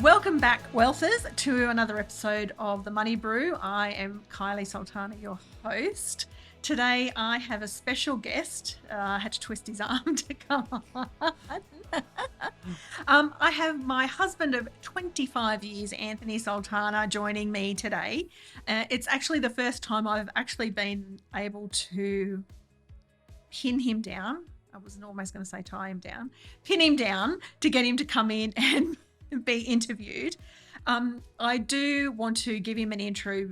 Welcome back, Wealthers, to another episode of the Money Brew. I am Kylie Sultana, your host. Today I have a special guest. I had to twist his arm to come on. I have my husband of 25 years, Anthony Sultana, joining me today. It's actually the first time I've actually been able to pin him down. I was almost going to say tie him down. Pin him down to get him to come in and be interviewed. I do want to give him an intro,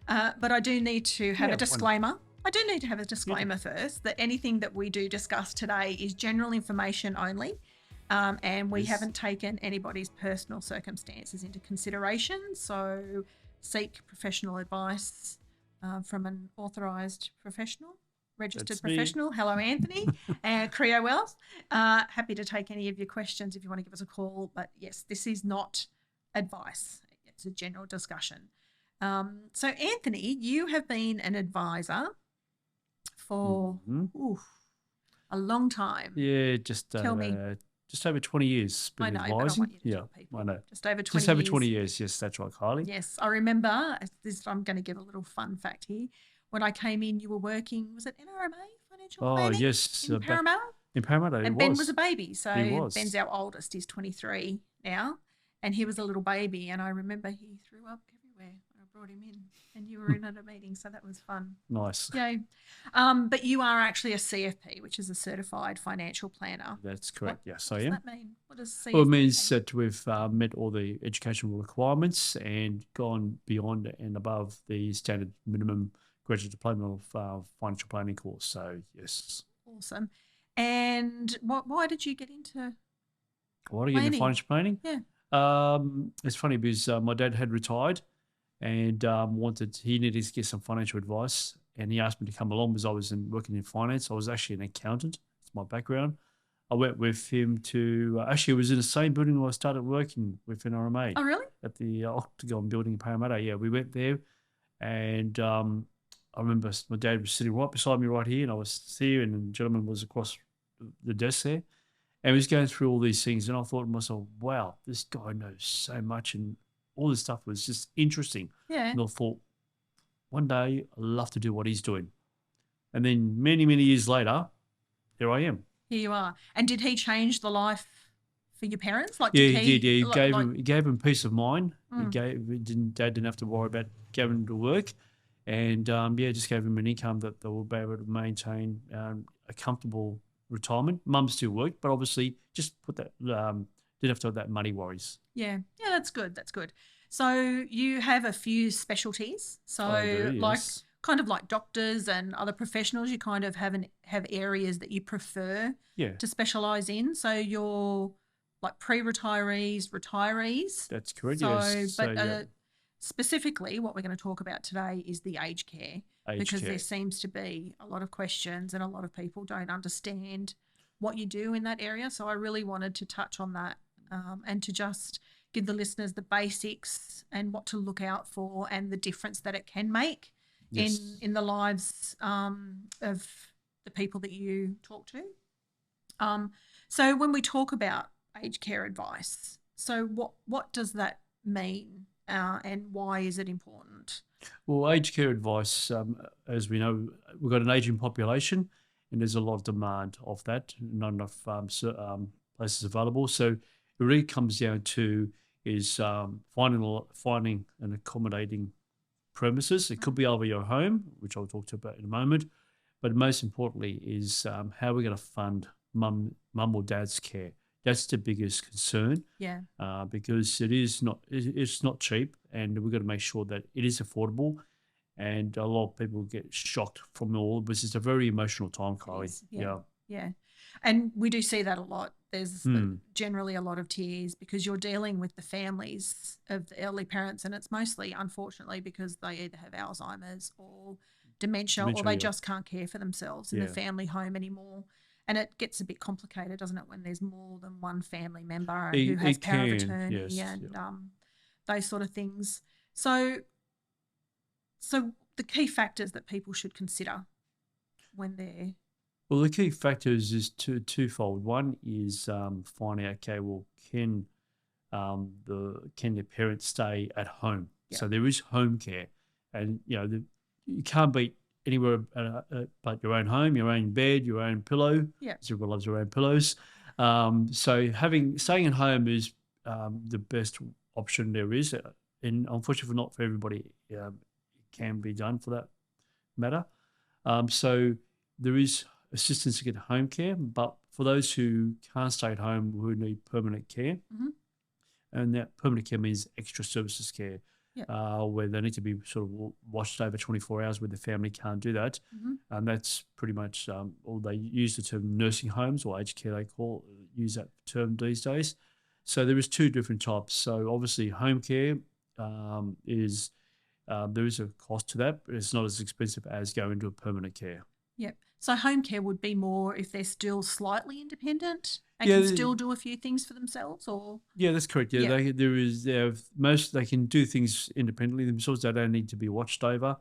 but I do need to have a disclaimer. I do need to have a disclaimer first that anything that we do discuss today is general information only, and we haven't taken anybody's personal circumstances into consideration. So seek professional advice from an authorised professional. Registered professional. Hello, Anthony. Creo Wealth. Happy to take any of your questions if you want to give us a call. But yes, this is not advice. It's a general discussion. So, Anthony, you have been an advisor for a long time. Yeah, Tell me. Just over 20 years. I know, but I want you to tell people. I know. Just over 20 years. Just over 20 years. Yes, that's right, Kylie. Yes, I remember. I'm going to give a little fun fact here. When I came in, you were working, was it NRMA, Financial Planning? Oh, yes. In Parramatta? In Parramatta, and Ben was a baby. So Ben's our oldest. He's 23 now. And he was a little baby. And I remember he threw up everywhere when I brought him in. And you were in at a meeting. So that was fun. Nice. Yay. But you are actually a CFP, which is a Certified Financial Planner. That's correct. Yes, I What am. does that mean? What does CFP Well, it means mean? that we've met all the educational requirements and gone beyond and above the standard minimum graduate diploma of financial planning course. So, yes. Awesome. And why did you get into Why did I get into financial planning? Yeah. It's funny because my dad had retired and he needed to get some financial advice, and he asked me to come along because I was working in finance. I was actually an accountant. It's my background. I went with him to actually it was in the same building where I started working with NRMA. Oh, really? At the Octagon building in Parramatta. Yeah, we went there, and I remember my dad was sitting right beside me right here, and I was here, and the gentleman was across the desk there, and he was going through all these things, and I thought to myself, wow, this guy knows so much, and all this stuff was just interesting. Yeah. And I thought, one day I'd love to do what he's doing. And then many, many years later, here I am. Here you are. And did he change the life for your parents? Like, Yeah, he did. Yeah, he he gave him peace of mind. Dad didn't have to worry about going to work. And, just gave him an income that they will be able to maintain a comfortable retirement. Mum still worked, but obviously just put that, didn't have to have that money worries. Yeah, that's good. That's good. So you have a few specialties. So I do, yes. kind of like doctors and other professionals, you kind of have areas that you prefer to specialise in. So you're like pre-retirees, retirees. That's correct, so, yes. But specifically, what we're going to talk about today is the aged care, because there seems to be a lot of questions and a lot of people don't understand what you do in that area. So I really wanted to touch on that and to just give the listeners the basics and what to look out for and the difference that it can make in the lives of the people that you talk to. So when we talk about aged care advice, so what does that mean? And why is it important? Well, aged care advice, as we know, we've got an ageing population and there's a lot of demand of that, not enough places available. So it really comes down to is finding and accommodating premises. It could be over your home, which I'll talk to about in a moment, but most importantly is how we're going to fund mum or dad's care. That's the biggest concern. Yeah. Because it's not cheap, and we've got to make sure that it is affordable. And a lot of people get shocked from all this. It's a very emotional time, Kylie. Yeah. And we do see that a lot. There's generally a lot of tears because you're dealing with the families of the elderly parents, and it's mostly, unfortunately, because they either have Alzheimer's or dementia or they just can't care for themselves in the family home anymore. And it gets a bit complicated, doesn't it, when there's more than one family member who has power of attorney and those sort of things. So the key factors that people should consider when they're Well, the key factors is twofold. One is finding out, okay, well, can the parents stay at home? Yeah. So there is home care, and you can't beat anywhere but your own home, your own bed, your own pillow. Yeah. Everyone loves their own pillows. So staying at home is the best option there is, and unfortunately, not for everybody, it can be done for that matter. So there is assistance to get home care, but for those who can't stay at home, who need permanent care, and that permanent care means extra services care, where they need to be sort of watched over 24 hours, where the family can't do that. And that's pretty much, or they use the term nursing homes or aged care, use that term these days. So there is two different types. So obviously home care is, there is a cost to that, but it's not as expensive as going to a permanent care. Yep. So home care would be more if they're still slightly independent and can still do a few things for themselves, or that's correct. Yeah, they can do things independently themselves. They don't need to be watched over.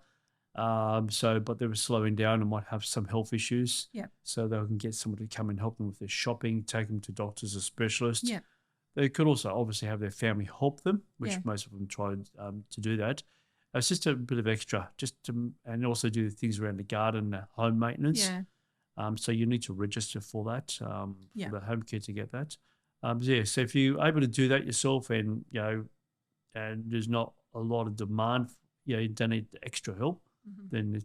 But they were slowing down and might have some health issues. Yeah. So they can get somebody to come and help them with their shopping, take them to doctors or specialists. Yeah. They could also obviously have their family help them, which most of them try to do that. It's just a bit of extra, and also do things around the garden, home maintenance. Yeah. So you need to register for that, for the home care to get that. So if you're able to do that yourself, and and there's not a lot of demand, you don't need extra help. Then,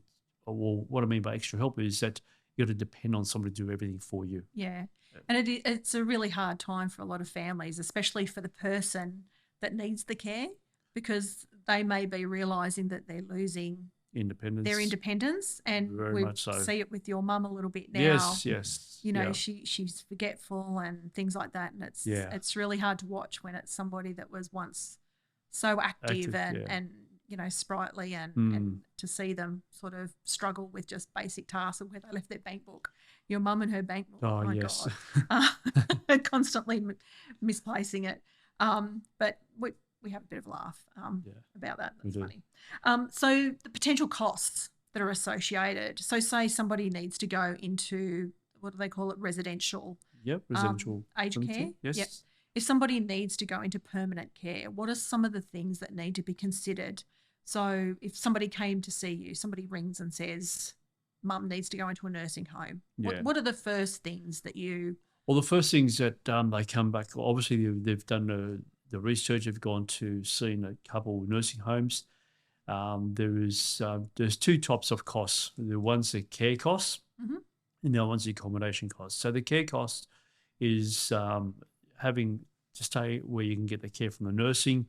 what I mean by extra help is that you got to depend on somebody to do everything for you. Yeah, and it's a really hard time for a lot of families, especially for the person that needs the care, because they may be realising that they're losing their independence, and we see it with your mum a little bit now. Yes. She's forgetful and things like that, and it's really hard to watch when it's somebody that was once so active and sprightly, and to see them sort of struggle with just basic tasks of where they left their bank book. Your mum and her bank book, oh my God, constantly misplacing it. But we have a bit of a laugh about that. That's funny. So the potential costs that are associated. So say somebody needs to go into, what do they call it, residential aged care. Yes. Yep. If somebody needs to go into permanent care, what are some of the things that need to be considered? So if somebody came to see you, somebody rings and says, Mum needs to go into a nursing home. What are the first things that you... Well, the first things that they come back, obviously they've done the research, they've gone to seeing a couple of nursing homes. There's two types of costs. The one's the care costs, and the other one's the accommodation costs. So the care cost is having to stay where you can get the care from the nursing,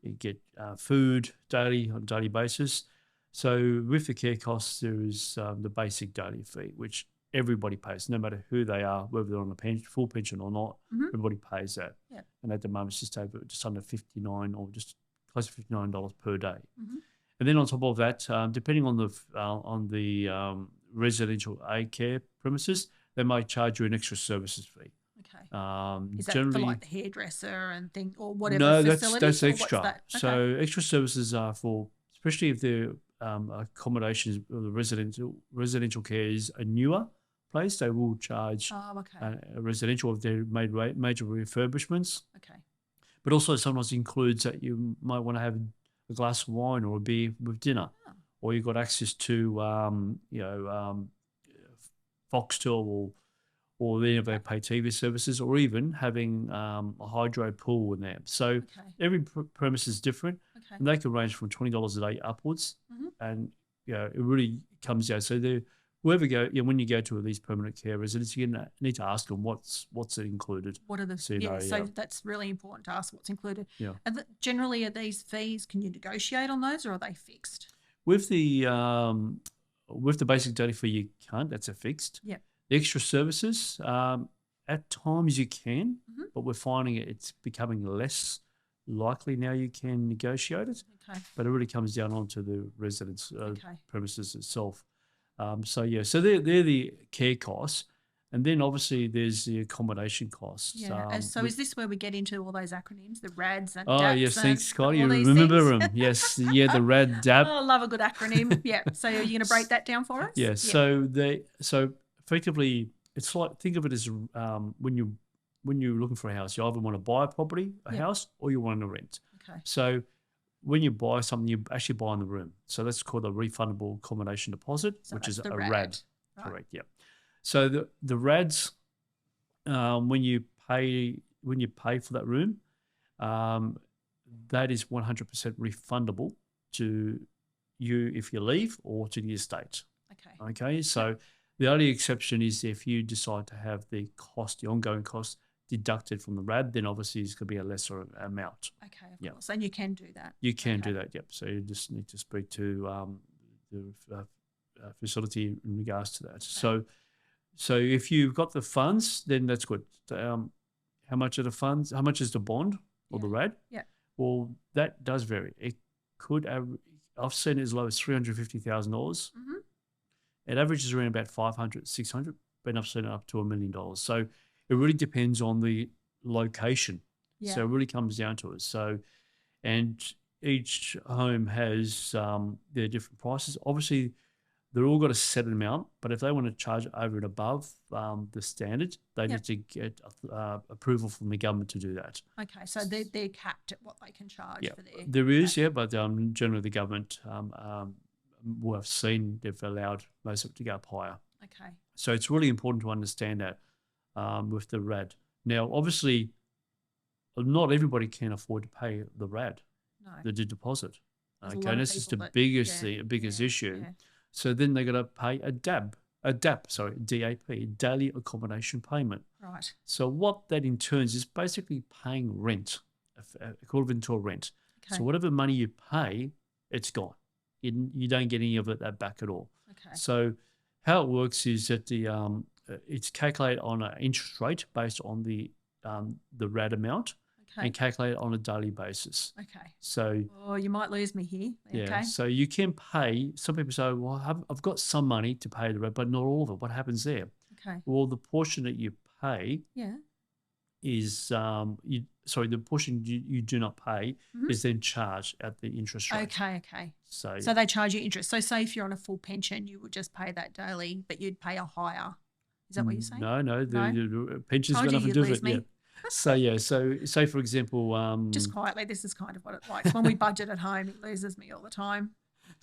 you get food on a daily basis. So with the care costs, there is the basic daily fee, which everybody pays, no matter who they are, whether they're on a full pension or not. Everybody pays that. Yeah. And at the moment, it's just under $59 or just close to $59 per day. And then on top of that, depending on the residential aged care premises, they might charge you an extra services fee. Okay. Is that for like the hairdresser and thing or whatever? No, facility, that's extra. That? Okay. So extra services are for, especially if the accommodations or the residential care is a newer place, they will charge a residential if they're made major refurbishments. Okay. But also sometimes includes that you might want to have a glass of wine or a beer with dinner, or you've got access to Foxtel or any of their pay TV services, or even having a hydro pool in there. So every premise is different, and they can range from $20 a day upwards, and it really comes down. So when you go to these permanent care residents, you need to ask them what's it included. What are the so that's really important to ask what's included. Yeah. Generally, are these fees? Can you negotiate on those, or are they fixed? With the basic daily fee, you can't. That's a fixed. Yeah. The extra services, at times you can, but we're finding it's becoming less likely now you can negotiate it. Okay. But it really comes down onto the residence premises itself. So they're the care costs. And then obviously there's the accommodation costs. Yeah. So is this where we get into all those acronyms, the RADs and DAPs? Oh, yes, thanks, Kylie. You remember them. Yes, the RAD, DAP. Oh, I love a good acronym. Yeah. So are you going to break that down for us? Yeah. So effectively, it's like, think of it as when you're looking for a house, you either want to buy a property, a house, or you want to rent. Okay. So when you buy something, you actually buy in the room. So that's called a refundable accommodation deposit, which is a RAD. Right. Correct. Yeah. So the RADs, when you pay for that room, that is 100% refundable to you if you leave or to the estate. Okay. Okay. So the only exception is if you decide to have the ongoing cost deducted from the RAD, then obviously it's going to be a lesser amount. Okay, of course. And you can do that. You can do that, yep. So you just need to speak to the facility in regards to that. Okay. So if you've got the funds, then that's good. How much are the funds? How much is the bond or the RAD? Yeah. Well, that does vary. It could I've seen it as low as $350,000. Mm-hmm. It averages around about 500, 600, but I've seen it up to $1 million. So it really depends on the location. Yeah. So it really comes down to it. So, and each home has their different prices. Obviously, they're all got a set amount, but if they want to charge over and above the standard, they need to get approval from the government to do that. Okay, so they're capped at what they can charge for their... There is, but generally the government, what I've seen, they've allowed most of it to go up higher. Okay. So it's really important to understand that with the RAD. Now, obviously, not everybody can afford to pay the RAD, the deposit. Okay, and this is the biggest issue. Yeah. So then they're going to pay a DAP, daily accommodation payment. Right. So what that in turns is basically paying rent, equivalent to a rent. Okay. So whatever money you pay, it's gone. You don't get any of that back at all. Okay. So how it works is that it's calculated on an interest rate based on the RAD amount. Okay. And calculate it on a daily basis. Okay. So, you might lose me here. Yeah. Okay. So you can pay. Some people say, "Well, I've got some money to pay the rent, but not all of it." What happens there? Okay. Well, the portion that you pay, is the portion you do not pay is then charged at the interest rate. Okay. So they charge you interest. So say if you're on a full pension, you would just pay that daily, but you'd pay a higher. Is that what you're saying? No. The pension's got nothing to do with it. Yeah. So say for example, just quietly, this is kind of what it's like. When we budget at home, it loses me all the time.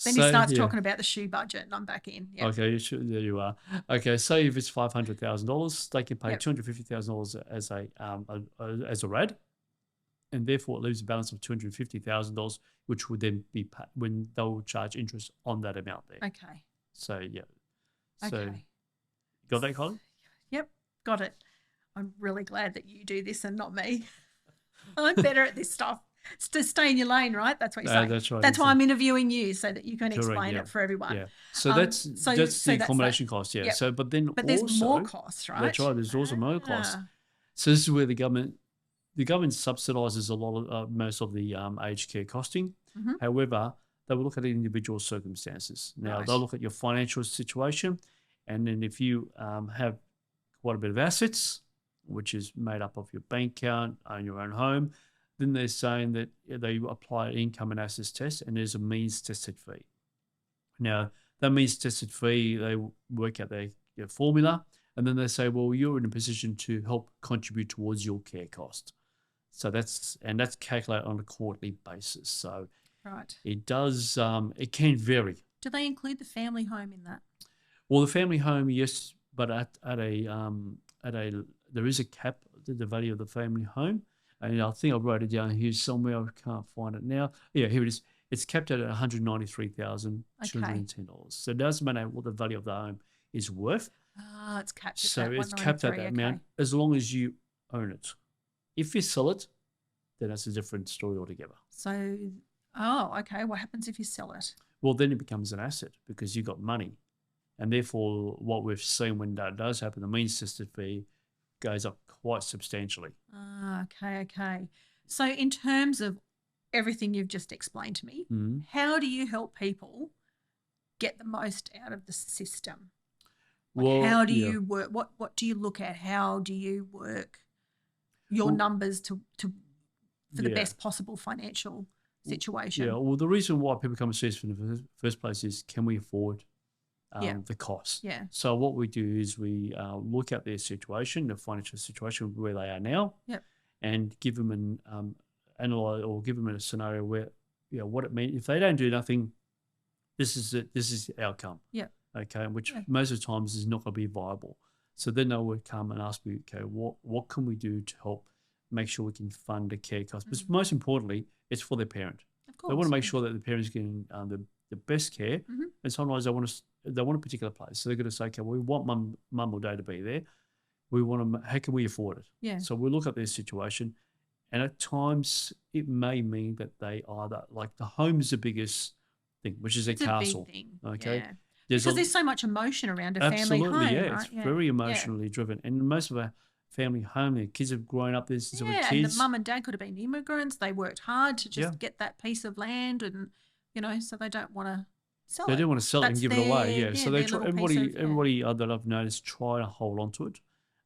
Then he starts talking about the shoe budget, and I'm back in. Yep. Okay, there you are. Okay, say if it's $500,000, they can pay $250,000 as a RAD, and therefore it leaves a balance of $250,000, which would then be when they will charge interest on that amount there. Okay. So got that, Kylie? Yep, got it. I'm really glad that you do this and not me. I'm better at this stuff. It's to stay in your lane, right? That's what you're saying. That's right. That's why I'm interviewing you, so that you can explain it for everyone. Yeah. So that's the accommodation cost. Yeah. Yep. So, but there's also more costs, right? That's right. There's also more costs. So this is where the government subsidises a lot of most of the aged care costing. Mm-hmm. However, they will look at individual circumstances. Now they'll look at your financial situation, and then if you have quite a bit of assets, which is made up of your bank account, own your own home, then they're saying that they apply an income and assets test, and there's a means tested fee. Now, that means tested fee, they work out their formula, and then they say, well, you're in a position to help contribute towards your care cost. So that's calculated on a quarterly basis. So it does, it can vary. Do they include the family home in that? Well, the family home, yes, but there is a cap to the value of the family home. And I think I wrote it down here somewhere. I can't find it now. Yeah, here it is. It's capped at $193,210. So it doesn't matter what the value of the home is worth. It's capped at that. So it's capped at that amount as long as you own it. If you sell it, then that's a different story altogether. So, okay. What happens if you sell it? Well, then it becomes an asset because you got money. And therefore, what we've seen when that does happen, the means tested fee goes up quite substantially. Okay. So in terms of everything you've just explained to me, how do you help people get the most out of the system? How do you work? What do you look at? How do you work your numbers for the best possible financial situation? Yeah, well, the reason why people come to see us in the first place is, can we afford the cost. Yeah. So what we do is we look at their situation, the financial situation where they are now, and give them an analyze or give them a scenario where what it means if they don't do nothing. This is it. This is the outcome. Yeah. Okay. Which most of the times is not going to be viable. So then they would come and ask me, okay, what can we do to help make sure we can fund the care costs? But most importantly, it's for their parent. Of course. They want to make sure that the parents are getting the best care. And sometimes they want a particular place. So they're going to say, okay, we want mum or dad to be there. We want to. How can we afford it? Yeah. So we look at their situation, and at times it may mean that they either like the home is the biggest thing, which is a castle. Big thing. Okay. Yeah. Because there's so much emotion around a family home. Absolutely, right? It's very emotionally driven. And most of our family home, their kids have grown up there since they were kids. And the mum and dad could have been immigrants. They worked hard to just get that piece of land and, so they don't want to sell it. They don't want to sell it and give it away, so they try, everybody that I've noticed try to hold on to it.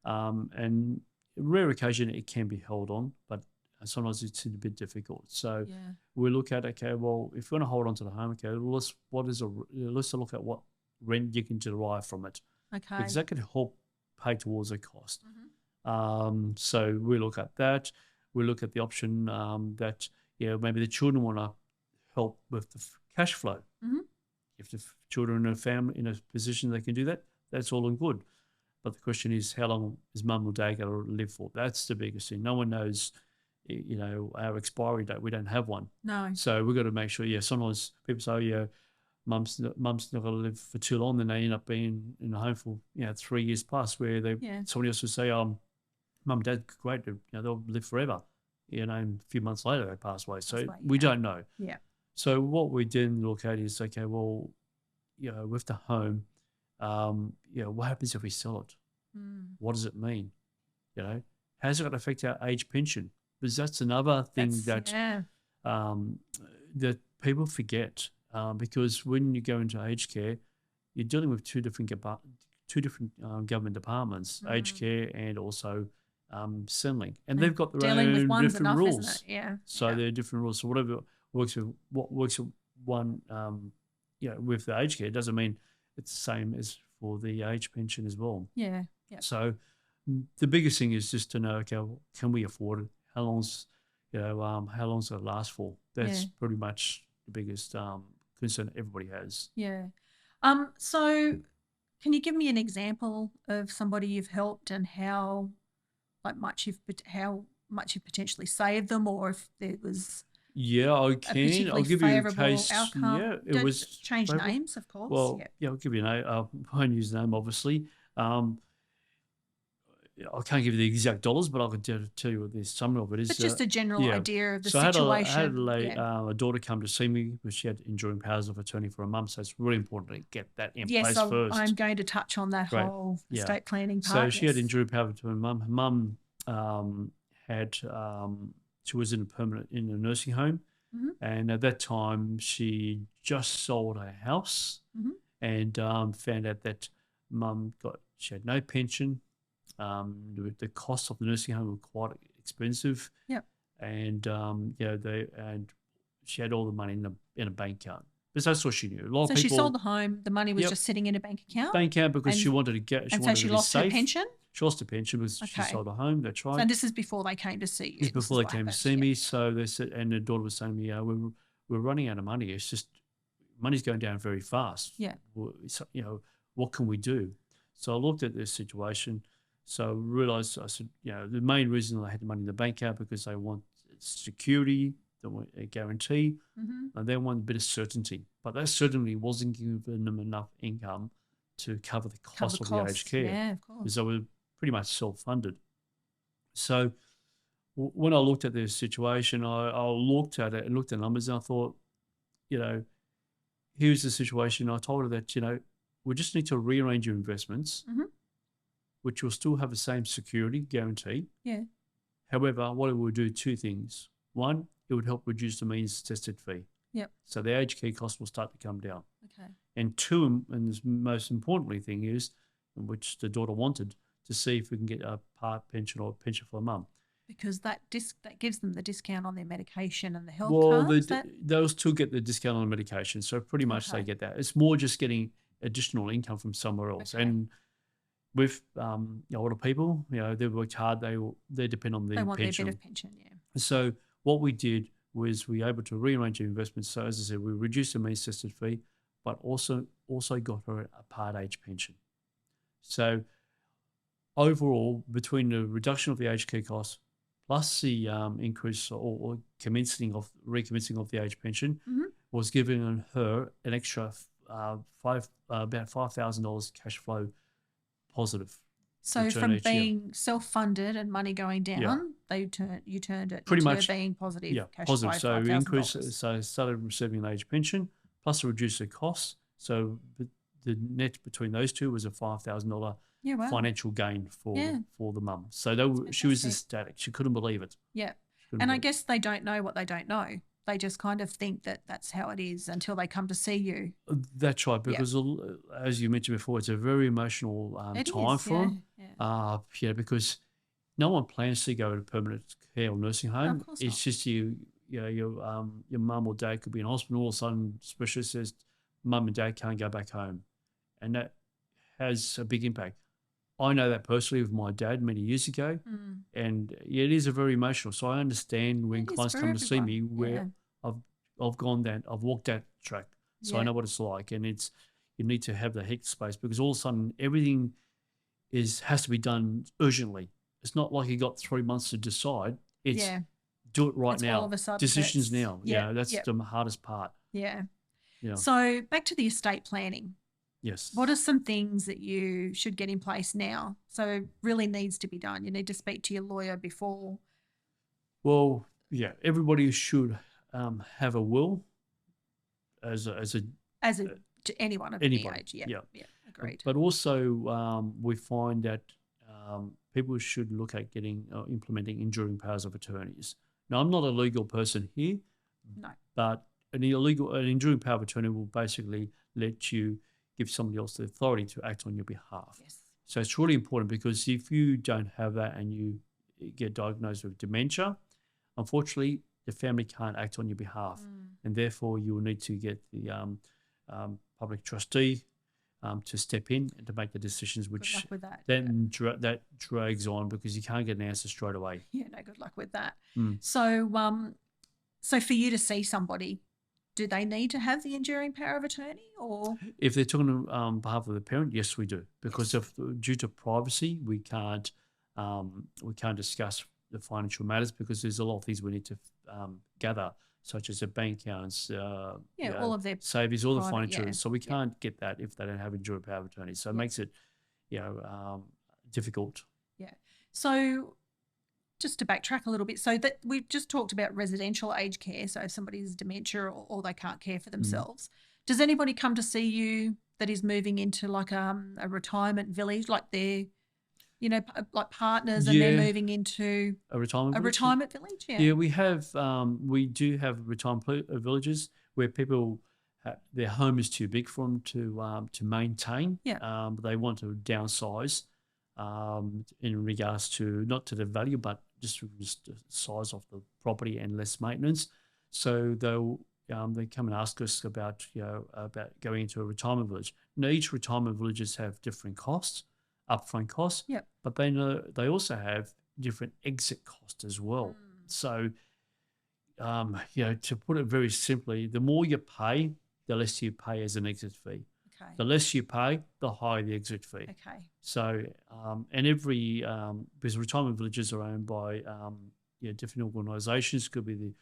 And rare occasion it can be held on, but sometimes it's a bit difficult. So we look at, okay, well, if we're going to hold on to the home, okay, let's look at what rent you can derive from it. Okay. Because that can help pay towards the cost. So we look at that. We look at the option that, maybe the children want to help with the cash flow. If the children in a family in a position they can do that, that's all and good. But the question is, how long is mum or dad going to live for? That's the biggest thing. No one knows, our expiry date. We don't have one. No. So we've got to make sure, sometimes people say, mum's not going to live for too long, then they end up being in a home for 3 years plus, where somebody else would say, mum and dad, great, they'll live forever. And a few months later they pass away. So we don't know. Yeah. So what we then look at is, okay, well, with the home, what happens if we sell it? What does it mean? How's it going to affect our age pension? Because that's another thing that people forget. Because when you go into aged care, you're dealing with two different government departments, aged care and also Centrelink, and they've got their own different rules. So there are different rules. So whatever works with one, with the aged care doesn't mean it's the same as for the age pension as well. Yeah. So the biggest thing is just to know, okay, can we afford it? How long's it last for? That's pretty much the biggest concern everybody has. Yeah. So can you give me an example of somebody you've helped and how much you've potentially saved them, or if there was I can. I'll give you a case. Outcome? Yeah, it was change favorable. Names, of course. Well, I'll give you a name. I won't use the name, obviously. I can't give you the exact dollars, but I can tell you what there's some of it is. But just a general idea of the situation. I had a daughter come to see me because she had enduring powers of attorney for a mum, so it's really important to get that in place first. I'm going to touch on that whole estate planning part. So she had enduring powers of attorney for a mum. Her mum she was in a nursing home, and at that time she just sold her house and found out that she had no pension. The costs of the nursing home were quite expensive. Yep. And she had all the money in a bank account. But that's all she knew. A lot of people, she sold the home. The money was just sitting in a bank account. Bank account because she wanted to get. She lost her pension. She lost her pension because she sold a home. That's right. So this is before they came to see you. Before they came to see me. So they said, and the daughter was saying to me, we're running out of money. It's just money's going down very fast. Yeah. What can we do? So I looked at this situation. So I realised, I said, the main reason I had the money in the bank account because they want security, they want a guarantee, and they want a bit of certainty. But that certainly wasn't giving them enough income to cover the cost of the aged care. Yeah, of course. Because they were pretty much self-funded. So when I looked at this situation, I looked at it and looked at the numbers and I thought, here's the situation. I told her that, we just need to rearrange your investments, which will still have the same security guarantee. Yeah. However, what it will do, two things. One, it would help reduce the means tested fee. Yep. So the aged care cost will start to come down. Okay. And two, and the most importantly thing is, which the daughter wanted, to see if we can get a part pension or a pension for a mum. Because that gives them the discount on their medication and the health cards. Those two get the discount on the medication, so pretty much they get that. It's more just getting additional income from somewhere else. Okay. And with older people, they worked hard. They depend on the They want pension. their bit of pension, yeah. So what we did was we were able to rearrange the investments. So as I said, we reduced the means tested fee, but also got her a part age pension. So overall, between the reduction of the aged care costs plus the increase or recommencing of the age pension, was giving her an extra about $5,000 cash flow positive. So from being self-funded and money going down, you turned it pretty into much being positive. Yeah, cash positive. flow, So we increased. $5,000. So I started receiving an age pension plus reduced the costs. So the net between those two was a $5,000 financial gain for the mum. So she was ecstatic. She couldn't believe it. Yeah, and I guess they don't know what they don't know. They just kind of think that that's how it is until they come to see you. That's right, because as you mentioned before, it's a very emotional time for them. Yeah, because no one plans to go to permanent care or nursing home. Of course It's not. just your mum or dad could be in hospital. All of a sudden, specialist says mum and dad can't go back home, and that has a big impact. I know that personally with my dad many years ago, and it is a very emotional. So I understand when clients come to see me where I've gone that, I've walked that track, so I know what it's like. And you need to have the head space because all of a sudden everything has to be done urgently. It's not like you got 3 months to decide. It's do it right now. All of a sudden Decisions now. That's the hardest part. Yeah. Yeah. So back to the estate planning. Yes. What are some things that you should get in place now? So it really needs to be done. You need to speak to your lawyer before. Well, yeah, everybody should have a will to anyone of any age. Yeah, agreed. But also we find that people should look at implementing enduring powers of attorneys. Now, I'm not a legal person here. No. But an enduring power of attorney will basically let you give somebody else the authority to act on your behalf. Yes. So it's really important because if you don't have that and you get diagnosed with dementia, unfortunately, the family can't act on your behalf, and therefore you will need to get the public trustee to step in and to make the decisions, which good luck with that. Then that drags on because you can't get an answer straight away. Yeah, no, good luck with that. So for you to see somebody, do they need to have the enduring power of attorney, or if they're talking on behalf of the parent? Yes, we do, because due to privacy, we can't discuss the financial matters because there's a lot of things we need to gather, such as their bank accounts, all of their savings, all the financial. So we can't get that if they don't have enduring power of attorney. So it makes it, difficult. Yeah. So just to backtrack a little bit, so that we've just talked about residential aged care. So if somebody has dementia or they can't care for themselves, does anybody come to see you that is moving into like a retirement village, like they're, like partners and they're moving into a retirement village? Yeah, we do have retirement villages where people their home is too big for them to maintain. They want to downsize in regards to not to the value, but just the size of the property and less maintenance. So they come and ask us about going into a retirement village. Now each retirement villages have different costs, upfront costs, but they also have different exit costs as well. So to put it very simply, the more you pay, the less you pay as an exit fee. Okay. The less you pay, the higher the exit fee. Okay. So, and every because retirement villages are owned by different organisations. Could be the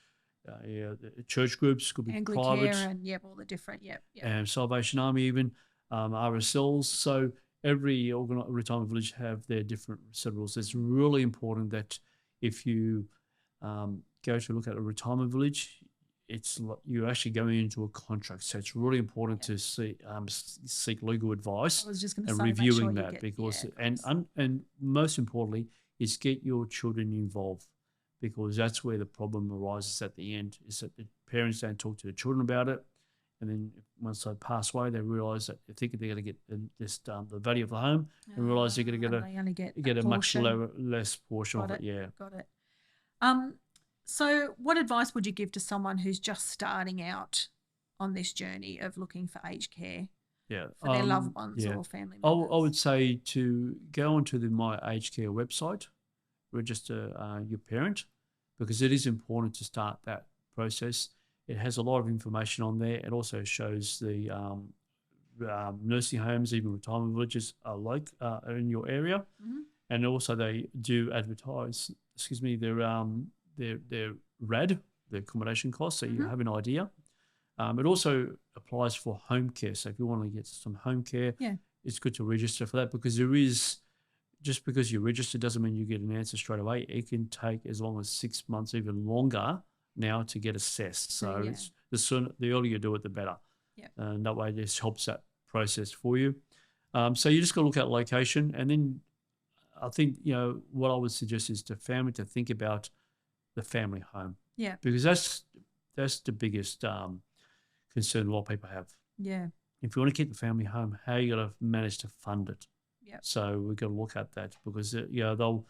church groups, could be Anglicare private, and all the different and Salvation Army, even RSLs. So every retirement village have their different set of rules. It's really important that if you go to look at a retirement village, you're actually going into a contract, so it's really important to seek legal advice and reviewing that because and most importantly is get your children involved, because that's where the problem arises at the end, is that the parents don't talk to the children about it, and then once they pass away, they realise that they think they're going to get the value of the home, and realise they're going to get a much less portion of it. Yeah, got it. So what advice would you give to someone who's just starting out on this journey of looking for aged care? for their loved ones or family I members? would say to go onto the My Aged Care website, register your parent, because it is important to start that process. It has a lot of information on there. It also shows the nursing homes, even retirement villages are in your area, and also they do advertise. Their RAD, the accommodation costs, so you have an idea. It also applies for home care. So if you want to get some home care, it's good to register for that, because there is, just because you register doesn't mean you get an answer straight away. It can take as long as 6 months, even longer now, to get assessed. So it's the earlier you do it, the better. And that way this helps that process for you. So you just got to look at location. And then I think, what I would suggest is to family to think about the family home. Yeah. Because that's the biggest concern a lot of people have. Yeah. If you want to keep the family home, how are you going to manage to fund it? Yeah. So we've got to look at that, because they'll go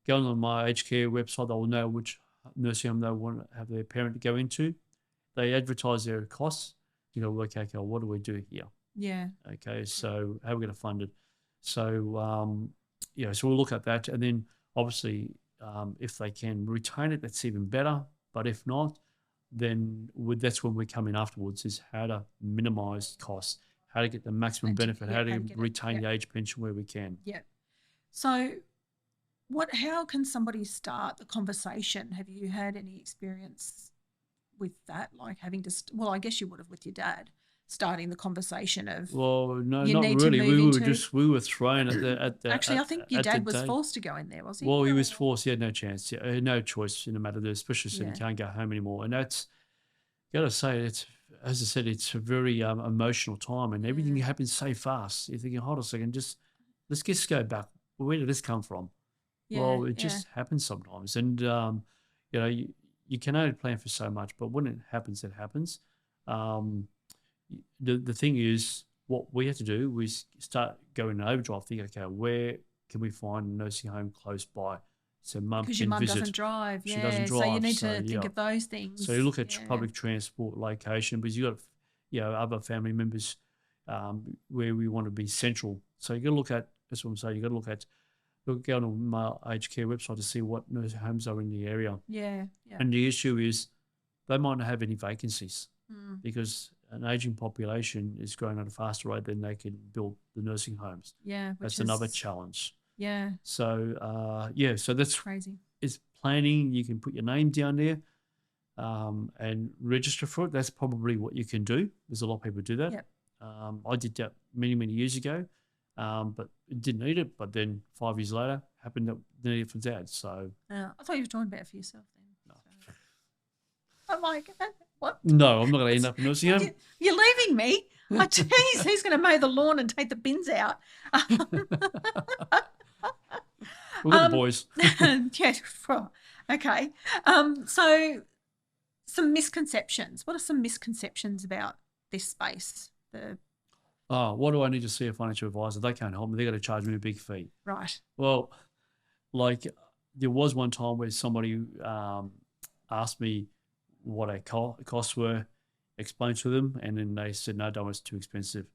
on My Aged Care website. They'll know which nursing home they want to have their parent to go into. They advertise their costs. You know, work out, okay, what do we do here? Yeah. Okay. So how are we going to fund it? So so we'll look at that, and then obviously if they can retain it, that's even better. But if not, then that's when we come in afterwards, is how to minimise costs, how to get the maximum benefit, how to retain the age pension where we can. Yeah. So how can somebody start the conversation? Have you had any experience with that, like having to, I guess you would have with your dad, starting the conversation of, well, no, not really. We were thrown at the Actually, I think your dad was forced to go in there, was he? Well, he was forced. He had no chance. He had no choice in the matter. The specialist said he can't go home anymore. And that's, got to say, it's, as I said, it's a very emotional time, and everything happens so fast. You're thinking, hold on a second, let's just go back. Where did this come from? Well, it just happens sometimes. And, you can only plan for so much, but when it happens, it happens. The thing is, what we have to do is start going in overdrive, think, okay, where can we find a nursing home close by? So mum can visit. Because your mum doesn't drive, She doesn't drive. So you need to think of those things. So you look at public transport location, because you've got, other family members where we want to be central. So you got to look at, that's what I'm saying, you got to go on My Aged Care website to see what nursing homes are in the area. Yeah. And the issue is they might not have any vacancies because an ageing population is growing at a faster rate than they can build the nursing homes. Yeah. That's another challenge. Yeah. So, so that's crazy. It's planning. You can put your name down there and register for it. That's probably what you can do. There's a lot of people who do that. Yep. I did that many, many years ago. But didn't need it. But then 5 years later, happened to need it for Dad. So I thought you were talking about it for yourself then. No. So. I'm like, what? No, I'm not going to end up in nursing home. You're leaving me. Oh, geez, who's going to mow the lawn and take the bins out? We're the boys. Okay. So some misconceptions. What are some misconceptions about this space? What do I need to see a financial advisor? They can't help me. They're going to charge me a big fee. Right. Well, like there was one time where somebody asked me what our costs were, explained to them, and then they said, no, it's too expensive.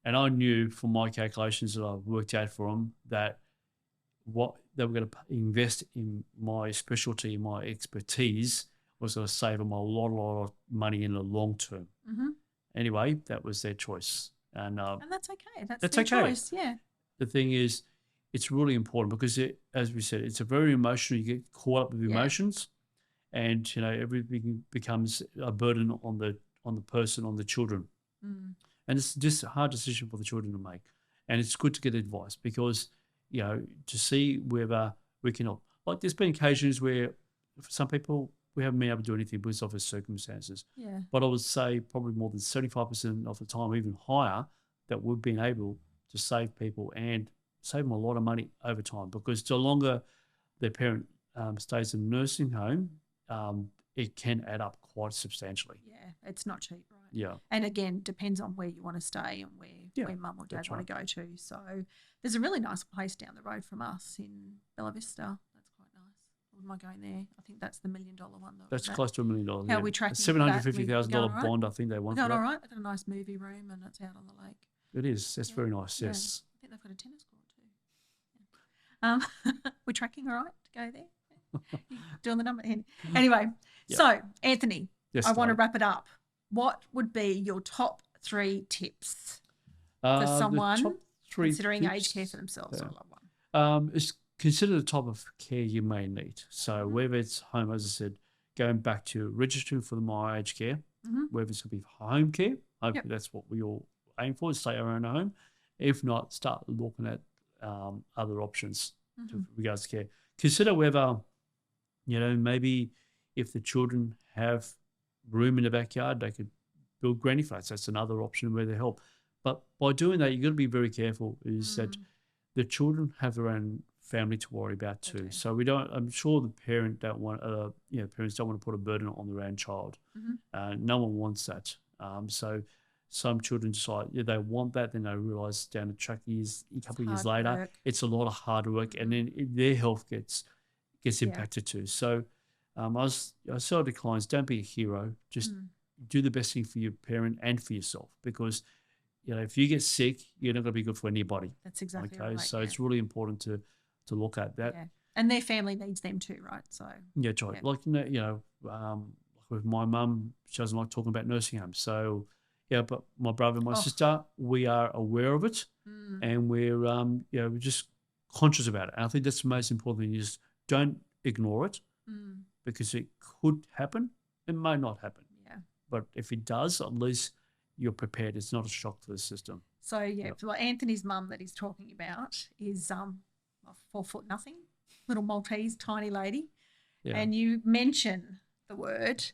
And I knew from my calculations that I worked out for them that what they were going to invest in my specialty, my expertise, was going to save them a lot of money in the long term. Mm-hmm. Anyway, that was their choice. And that's okay. That's their choice, yeah. The thing is, it's really important because, as we said, it's a very emotional. You get caught up with emotions, and everything becomes a burden on the person, on the children, and it's just a hard decision for the children to make. And it's good to get advice because to see whether we can help. Like there's been occasions where for some people we haven't been able to do anything because of the circumstances. Yeah. But I would say probably more than 75% of the time, even higher, that we've been able to save people and save them a lot of money over time, because the longer their parent stays in a nursing home, it can add up quite substantially. Yeah, it's not cheap, right? Yeah. And again, depends on where you want to stay and where mum or dad want to go to. So there's a really nice place down the road from us in Bella Vista. Am I going there? I think that's the $1 million one. That's close to $1 million. How are we tracking $750,000 bond, I think they want. Going all right. I've got a nice movie room and it's out on the lake. It is. That's very nice. Yeah. Yes. I think they've got a tennis court too. We're tracking all right to go there. Doing the number. Anyway, so Anthony, I want to wrap it up. What would be your top 3 tips for someone considering aged care for themselves or a loved one? Is consider the type of care you may need. So whether it's home, as I said, going back to registering for the My Aged Care, whether it's going to be home care, hopefully that's what we all aim for, stay around home. If not, start looking at other options with regards to care. Consider whether, maybe if the children have room in the backyard, they could build granny flats. That's another option where they help. But by doing that, you've got to be very careful is that the children have their own family to worry about too. Okay. So I'm sure the parents don't want to put a burden on their own child. No one wants that. So some children decide they want that, then they realise down the track a couple of years later, it's a lot of hard work, and then their health gets impacted too. So I tell the clients, don't be a hero. Just do the best thing for your parent and for yourself, because if you get sick, you're not going to be good for anybody. That's exactly right. So it's really important to look at that. Yeah. And their family needs them too, right? So yeah, right. Yeah. Like with my mum, she doesn't like talking about nursing homes. So yeah, but my brother and my sister, we are aware of it, and we're we're just conscious about it. And I think that's the most important thing: is don't ignore it, because it could happen. It may not happen. Yeah. But if it does, at least you're prepared. It's not a shock to the system. So for Anthony's mum that he's talking about is 4 foot nothing, little Maltese, tiny lady, and you mention the word,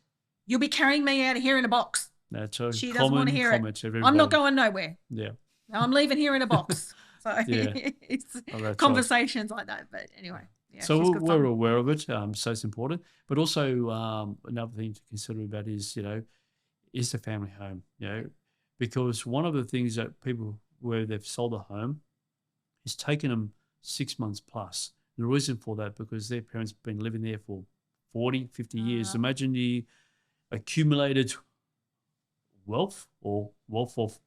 you'll be carrying me out of here in a box. That's a she doesn't want to hear it. Everybody. I'm not going nowhere. Yeah, I'm leaving here in a box. So it's conversations like that. But anyway, so we're aware of it. So it's important. But also another thing to consider about is is the family home. Because one of the things that people where they've sold a home is taken them 6 months plus. The reason for that because their parents have been living there for 40, 50 years. Imagine the accumulated wealth or wealth of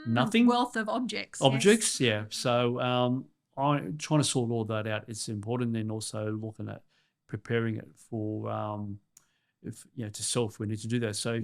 nothing. Wealth of objects. Objects, yes. So I'm trying to sort all that out. It's important. Then also looking at preparing it for to sell if we need to do that. So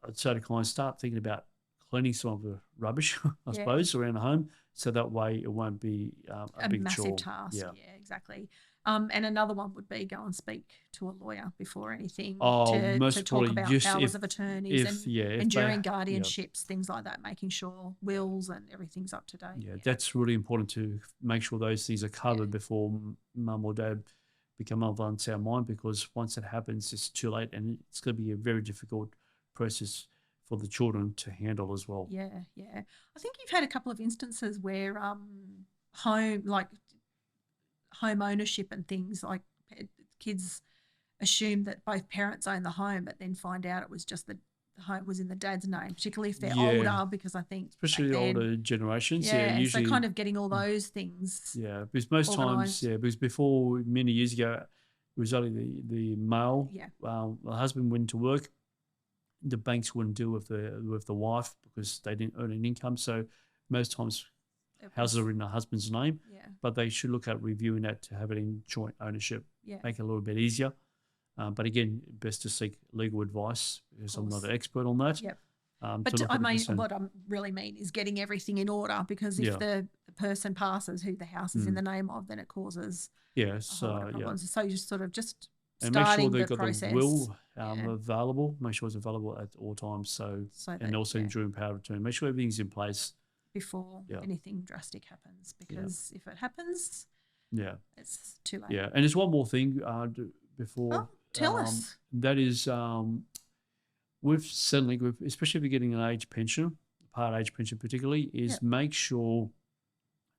I'd say to clients, start thinking about cleaning some of the rubbish, I suppose, around the home, so that way it won't be a big massive chore. Task. Yeah, exactly. And another one would be go and speak to a lawyer before anything to talk about powers of attorneys and during guardianships, things like that, making sure wills and everything's up to date. Yeah, that's really important to make sure those things are covered before mum or dad become of unsound mind, because once it happens, it's too late, and it's going to be a very difficult process for the children to handle as well. Yeah. I think you've had a couple of instances where home ownership and things, like kids assume that both parents own the home, but then find out it was just the home was in the dad's name, particularly if they're older, because I think especially the older generations. Usually, so kind of getting all those things. Yeah, because most times, because before many years ago, it was only the male. Yeah. The husband went to work. The banks wouldn't deal with the wife because they didn't earn an income. So most times houses are in the husband's name, but they should look at reviewing that to have it in joint ownership, make it a little bit easier. But again, best to seek legal advice because I'm not an expert on that. Yep. But what I really mean is getting everything in order, because if the person passes who the house is in the name of, then it causes problems. So you sort of just and make sure they've got process. the will available. Make sure it's available at all times. So and also during power of attorney, make sure everything's in place before anything drastic happens. Because if it happens, it's too late. Yeah, and there's one more thing before. Tell us. That is, with settling, especially if you're getting an age pension, part age pension particularly, is make sure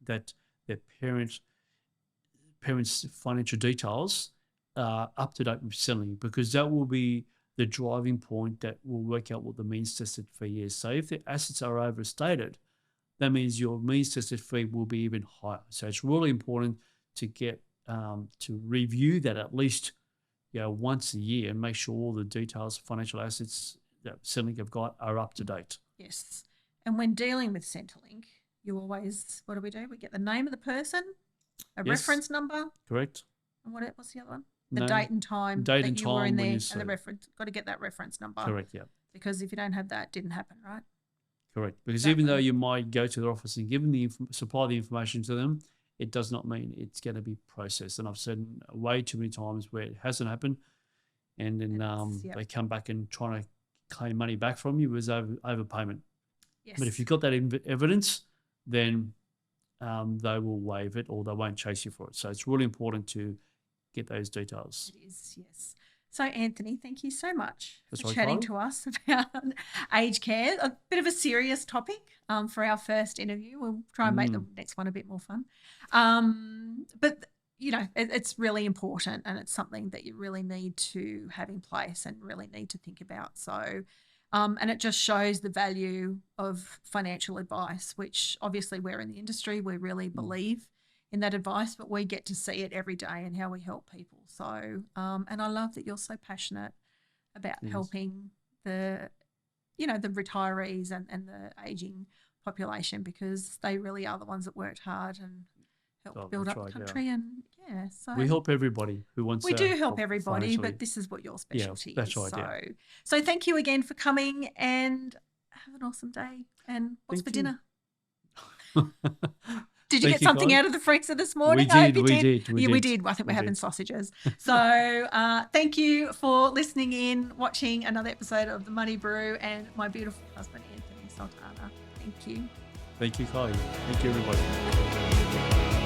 that their parents' financial details are up to date with settling, because that will be the driving point that will work out what the means tested fee is. So if the assets are overstated, that means your means tested fee will be even higher. So it's really important to get to review that at least once a year and make sure all the details, financial assets that settling have got are up to date. Yes. And when dealing with Centrelink, you always, what do? We get the name of the person, a Yes. reference number. Correct. And what's the other one? The Name, date and time date that and you were time in when there, you and the said. reference. Got to get that reference number. Correct, yeah. Because if you don't have that, it didn't happen, right? Correct. Because even though you might go to their office and give them supply the information to them, it does not mean it's going to be processed. And I've said way too many times where it hasn't happened, and then they come back and try to claim money back from you was overpayment. Yes. But if you've got that evidence, then they will waive it or they won't chase you for it. So it's really important to get those details. It is, yes. So, Anthony, thank you so much for right, chatting Kylie. to us about aged care. A bit of a serious topic for our first interview. We'll try and make the next one a bit more fun. But, you know, it's really important, and it's something that you really need to have in place and really need to think about. So, and it just shows the value of financial advice, which obviously we're in the industry. We really believe in that advice, but we get to see it every day and how we help people. So, and I love that you're so passionate about helping the retirees and the aging population, because they really are the ones that worked hard and helped build up the country. Yeah. And so we help everybody who wants. We do help everybody, but this is what your specialty is. That's right. So thank you again for coming, and have an awesome day. And what's for dinner? Did you get something out of the freezer this morning? We did. We did. I think we're having sausages. So thank you for listening in, watching another episode of the Money Brew, and my beautiful husband, Anthony Sultana. Thank you. Thank you, Kylie. Thank you, everybody.